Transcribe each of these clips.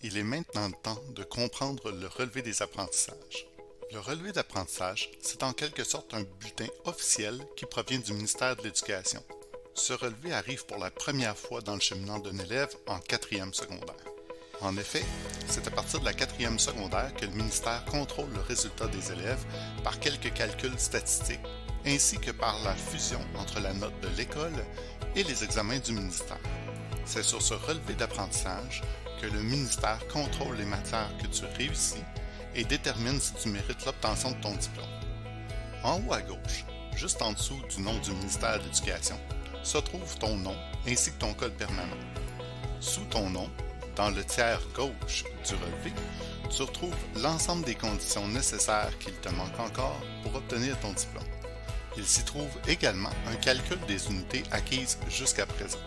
Il est maintenant temps de comprendre le relevé des apprentissages. Le relevé d'apprentissage, c'est en quelque sorte un bulletin officiel qui provient du ministère de l'Éducation. Ce relevé arrive pour la première fois dans le cheminement d'un élève en quatrième secondaire. En effet, c'est à partir de la quatrième secondaire que le ministère contrôle le résultat des élèves par quelques calculs statistiques, ainsi que par la fusion entre la note de l'école et les examens du ministère. C'est sur ce relevé d'apprentissage que le ministère contrôle les matières que tu réussis et détermine si tu mérites l'obtention de ton diplôme. En haut à gauche, juste en dessous du nom du ministère de l'Éducation, se trouve ton nom ainsi que ton code permanent. Sous ton nom, dans le tiers gauche du relevé, tu retrouves l'ensemble des conditions nécessaires qu'il te manque encore pour obtenir ton diplôme. Il s'y trouve également un calcul des unités acquises jusqu'à présent.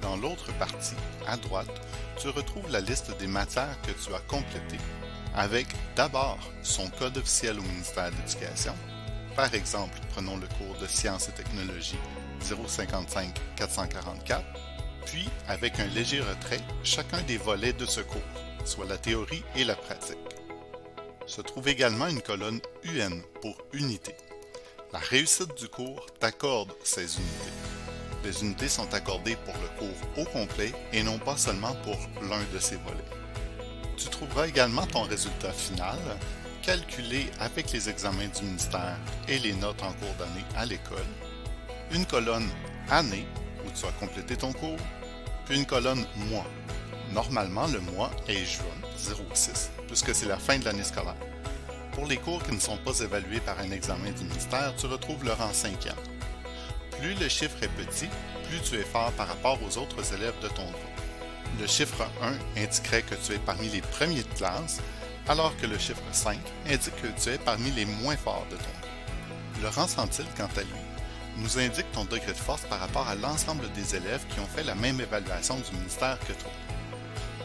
Dans l'autre partie, à droite, tu retrouves la liste des matières que tu as complétées, avec d'abord son code officiel au ministère de l'Éducation. Par exemple, prenons le cours de Sciences et technologies 055 444, puis avec un léger retrait, chacun des volets de ce cours, soit la théorie et la pratique. Se trouve également une colonne UN pour unité. La réussite du cours t'accorde ces unités. Les unités sont accordées pour le cours au complet et non pas seulement pour l'un de ces volets. Tu trouveras également ton résultat final, calculé avec les examens du ministère et les notes en cours d'année à l'école, une colonne année où tu as complété ton cours, puis une colonne mois. Normalement, le mois est juin 06, puisque c'est la fin de l'année scolaire. Pour les cours qui ne sont pas évalués par un examen du ministère, tu retrouves le rang 5e. Plus le chiffre est petit, plus tu es fort par rapport aux autres élèves de ton groupe. Le chiffre 1 indiquerait que tu es parmi les premiers de classe, alors que le chiffre 5 indique que tu es parmi les moins forts de ton groupe. Le rang centile, quant à lui, nous indique ton degré de force par rapport à l'ensemble des élèves qui ont fait la même évaluation du ministère que toi.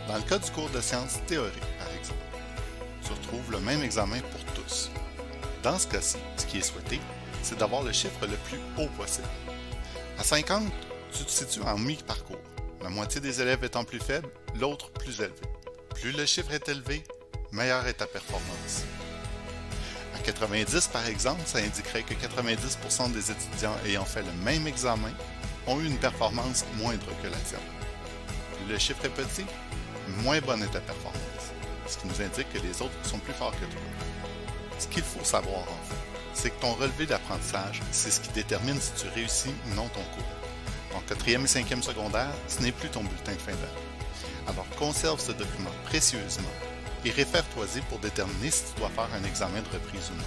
Dans le cas du cours de sciences théoriques, par exemple, tu retrouves le même examen pour tous. Dans ce cas-ci, ce qui est souhaité, c'est d'avoir le chiffre le plus haut possible. À 50, tu te situes en mi-parcours, la moitié des élèves étant plus faible, l'autre plus élevé. Plus le chiffre est élevé, meilleure est ta performance. À 90, par exemple, ça indiquerait que 90% des étudiants ayant fait le même examen ont eu une performance moindre que la tienne. Plus le chiffre est petit, moins bonne est ta performance, ce qui nous indique que les autres sont plus forts que toi. Ce qu'il faut savoir, en fait, c'est que ton relevé d'apprentissage, c'est ce qui détermine si tu réussis ou non ton cours. En 4e et 5e secondaire, ce n'est plus ton bulletin de fin d'année. Alors conserve ce document précieusement et réfère-toi-y pour déterminer si tu dois faire un examen de reprise ou non.